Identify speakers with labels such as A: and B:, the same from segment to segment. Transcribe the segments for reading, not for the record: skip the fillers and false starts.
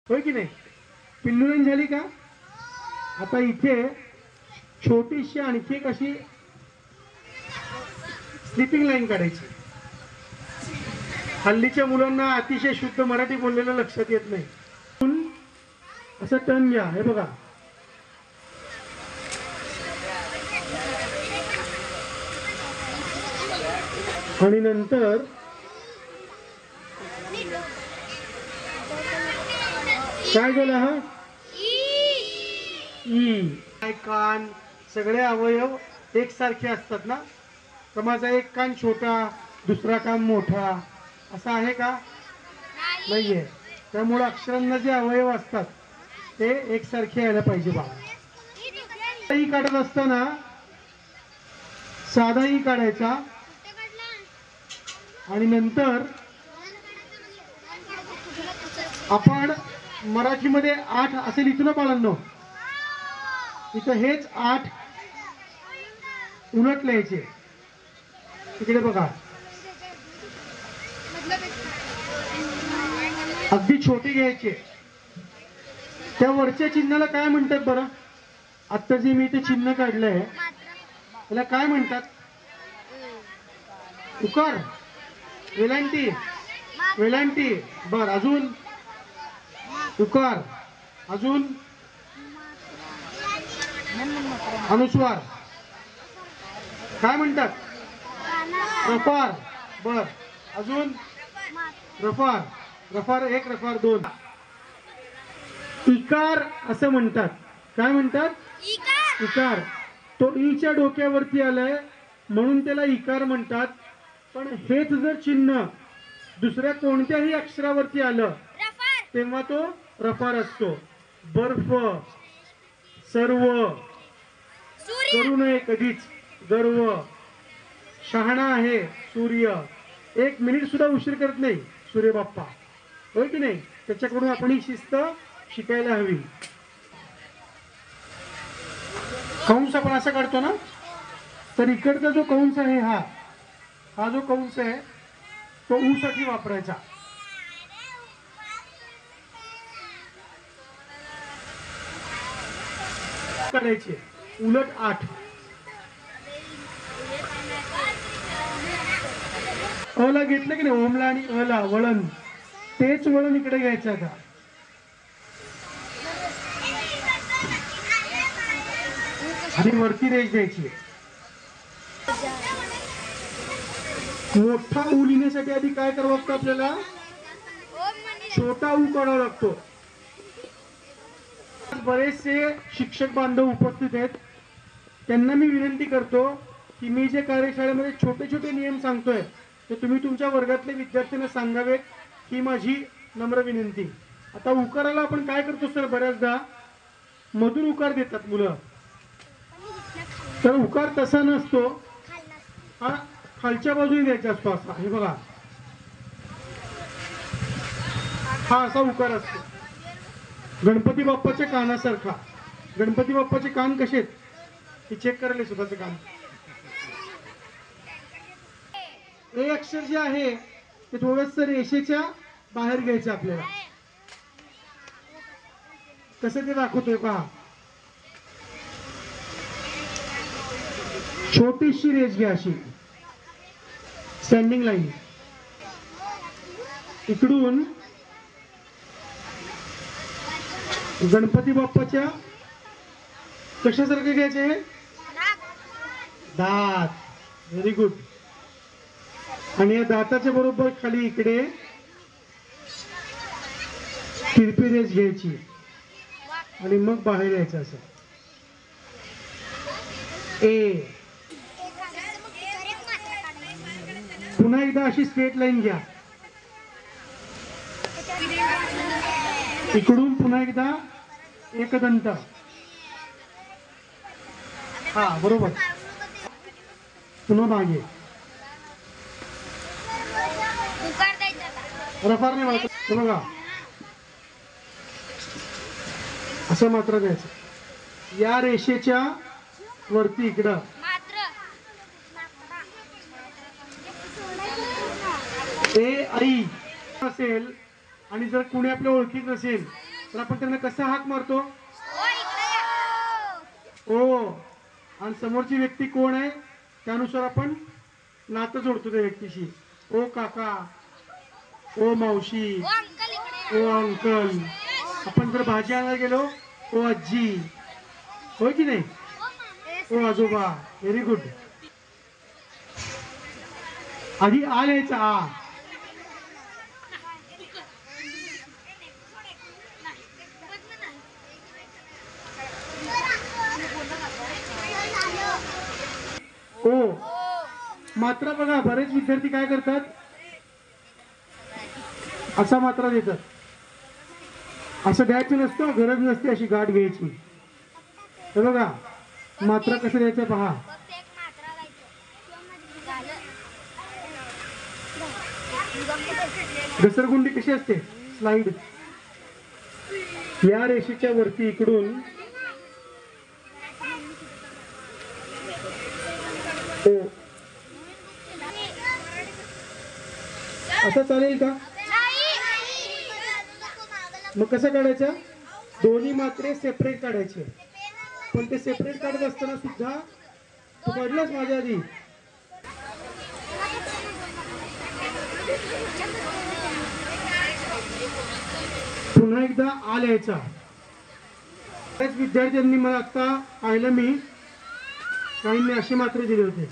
A: होय की नाही? पिल्लू लाईन झाली का? आता इथे छोटीशी आणखी एक अशी स्लिपिंग लाईन काढायची. हल्लीच्या मुलांना अतिशय शुद्ध मराठी बोललेलं लक्षात येत नाही. असं टर्न घ्या. हे बघा, आणि नंतर काय झालं? हा ई कान सगळे अवयव एकसारखे असतात ना. तर माझा एक कान छोटा, दुसरा कान मोठा असा आहे का? नाहीये. त्यामुळे अक्षरांना जे अवयव असतात ते एकसारखे यायला पाहिजे. बाबा ई काढत असताना साधा ई काढायचा आणि नंतर आपण मराठीमध्ये 8 असे लिहितो ना बाळांनो. इथं हेच 8 उलट लिहायचे. तिकडे बघा, अगदी छोटे घ्यायचे. त्या वरच्या चिन्हाला काय म्हणतात बरं? आता जे मी इथे चिन्ह काढलंय त्याला काय म्हणतात? उकार, वेलांटी, वेलांटी. बर, अजून उकार, अजून अनुस्वार काय म्हणतात? रफार. बर, अजून रफार. रफार 1, रफार 2. इकार असं म्हणतात. काय म्हणतात? इकार. तो ईच्या डोक्यावरती आलाय म्हणून त्याला इकार म्हणतात. पण हेच जर चिन्ह दुसऱ्या कोणत्याही अक्षरावरती आलं तेव्हा तो रफार असतो. बर्फ, सर्व, करू नये कधीच, गर्व, शहाणा आहे सूर्य, 1 मिनिट सुद्धा उशीर करत नाही सूर्य बाप्पा. होय की नाही? त्याच्याकडून आपण ही शिस्त शिकायला हवी. कंस आपण असा काढतो ना, तर इकडचा जो कंस आहे हा जो कंस आहे तो ऊ साठी वापरायचा. करायचे उलट 8. अला घेतलं की नाही, ओमला आणि अला वळण, तेच वळण इकडे घ्यायचं. आता आणि वरती रेष द्यायची. मोठा ऊ लिहिण्यासाठी आधी काय करावं लागतं आपल्याला? छोटा ऊ काढावा लागतो. बरेचसे शिक्षक बांधव उपस्थित आहेत, त्यांना मी विनंती करतो की मी जे कार्यशाळेमध्ये छोटे छोटे नियम सांगतोय ते तुम्ही तुमच्या वर्गातल्या विद्यार्थ्यांना सांगावेत, ही माझी नम्र विनंती. आता उकाराला आपण काय करतो सर, बऱ्याचदा मधून उकार देतात मुलं. तर उकार तसा नसतो, हा खालच्या बाजूने द्यायचा असतो असा. हे बघा, हा असा उकार असतो. गणपती बाप्पाच्या कानासारखा. गणपती बाप्पाचे कान कसे आहेत हे चेक करायला स्वतःचे कान. ए अक्षर जे आहे ते थोडस रेषेच्या बाहेर घ्यायचं आपल्याला. कसं ते दाखवतोय पहा. छोटीशी रेष घ्या अशी स्टँडिंग लाईन. इकडून गणपती बाप्पाच्या कशासारखे घ्यायचे? दात. Very good. आणि या दाताच्या बरोबर खाली इकडे तिरपी रेष घ्यायची आणि मग बाहेर यायचं असं. ए. पुन्हा एकदा अशी स्ट्रेट लाईन घ्या. इकडून पुन्हा एकदा एकदंत. हा बरोबर. पुन्हा मागे. रफार नाही मात्र. बघा असं मात्र द्यायचं. या रेषेच्या वरती इकडं ए आई असेल आणि जर कुणी आपल्या ओळखीत नसेल तर आपण त्यांना कसा हाक मारतो? ओ. आणि समोरची व्यक्ती कोण आहे त्यानुसार आपण नातं जोडतो त्या व्यक्तीशी. ओ काका, ओ मावशी, ओ अंकल. आपण जर भाजी आणायला गेलो, ओ आजी, होय की नाही? ओ आजोबा. Very good. आधी आ लिहायचा. आ. ओ. मात्रा बघा, बरेच विद्यार्थी काय करतात, असा मात्रा देतात. असं द्यायचं नसतं, गरज नसते अशी गाठ घ्यायची. हे बघा मात्रा कसं द्यायचं पहा. घसरगुंडी कशी असते? स्लाइड. या रेषेच्या वरती इकडून ओ. असं चालेल का? मग कसं काढायचं? दोन्ही मात्रे सेपरेट काढायचे. पण ते सेपरेट काढत असताना सुद्धा तू काढलंस माझ्या आधी. पुन्हा एकदा आ लिहायचा. त्याच विद्यार्थ्यांनी मला आता पाहिलं, मी काहींनी अशी मात्रे दिले होते.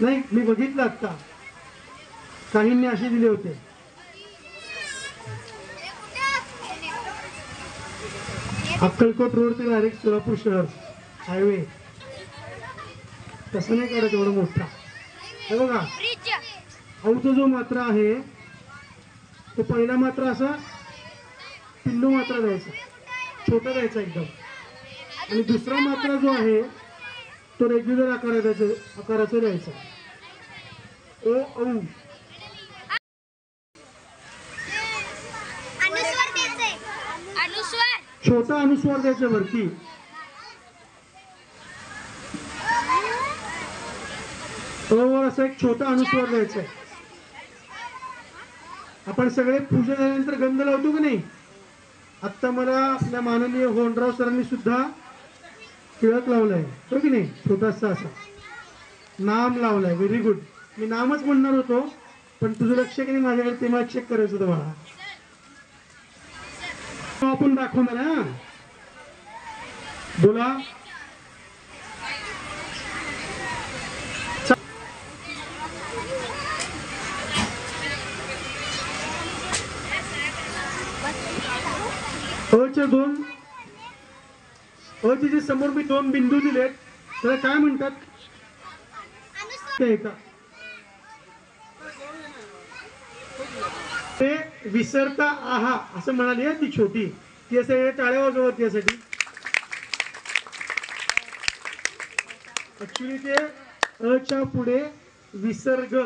A: नाही, मी बघितलं आता, काहींनी असे दिले होते. अक्कलकोट रोड ते डायरेक्ट सोलापूर शहर हायवे. तसं नाही काढत एवढं मोठा. हे बघा, औचा जो मात्रा आहे तो पहिला मात्रा असा पिल्लू मात्रा द्यायचा, छोटा द्यायचा एकदम. आणि दुसरा मात्रा जो आहे तो रेग्युलर आकाराचा द्यायचा. ओ औ. छोटा अनुस्वार द्यायचा वरती. वर असा एक छोटा अनुस्वार द्यायचा. आपण सगळे पूजा झाल्यानंतर गंध लावतो की नाही? आता मला आपल्या माननीय होंडराव सरांनी सुद्धा टिळक लावलाय, हो की नाही? छोटासा असा नाम लावलाय. Very good. मी नामच म्हणणार होतो पण तुझं लक्ष की नाही माझ्याकडे, ते मला चेक करायचं होतं मला. आपण दाखवणार. हा बोला. अचे जे समोर मी दोन बिंदू दिलेत त्याला काय म्हणतात? ते विसरता आहा असं म्हणाली ती छोटी. ती असं टाळ्या वाजवत यासाठी. ऍक्च्युली ते अच्या पुढे विसर्ग,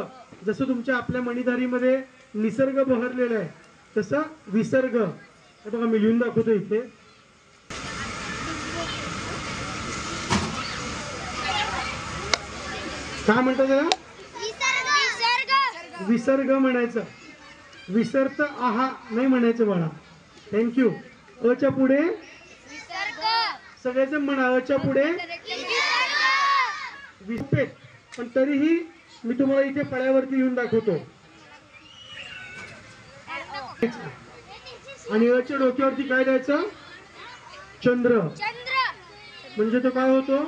A: जसं तुमच्या आपल्या मणिधारीमध्ये निसर्ग बहरलेला आहे तसं विसर्ग. बघा मी लिहून दाखवतो इथे. काय म्हणतात त्याला? विसर्ग म्हणायचं. विसरत आहा नाही म्हणायचं बाळा. थँक्यू. अच्या पुढे सगळेजण म्हणा, अच्या पुढे विसपेट. पण तरीही मी तुम्हाला इथे फळ्यावरती येऊन दाखवतो. आणि अच्या डोक्यावरती काय द्यायचं? चंद्र. म्हणजे तो काय होतो?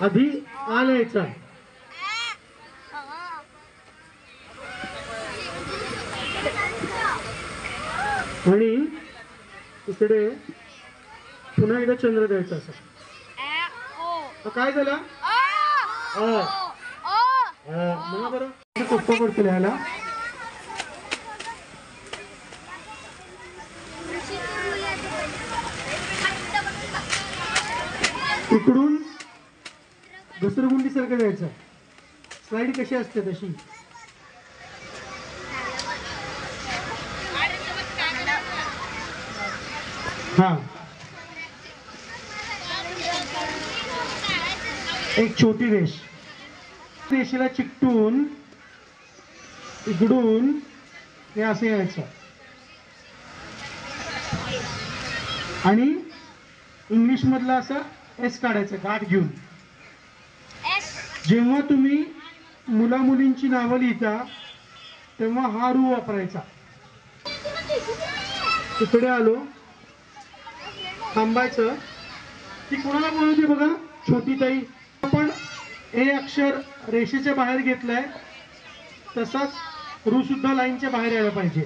A: आधी आ लिहायचा. आणि इकडे पुन्हा एकदा चंद्र द्यायचा असा. काय झालं? मला बरं सोपं पडतं लिहायला. इकडून घसरगुंडी सारखं द्यायचं. स्लाइड कशी असते तशी. हा एक छोटी रेष, रेषेला चिकटून इकडून हे असं यायचं आणि इंग्लिश मधला असा एस काढायचं गाठ घेऊन. जेव्हा तुम्ही मुला मुलींची नावं लिहिता तेव्हा हा रू वापरायचा. इकडे आलो, थांबायचं. ती कोणाला बोलवते बघा, छोटी ताई. आपण ए अक्षर रेषेच्या बाहेर घेतलंय, तसाच रू सुद्धा लाईनच्या बाहेर यायला पाहिजे.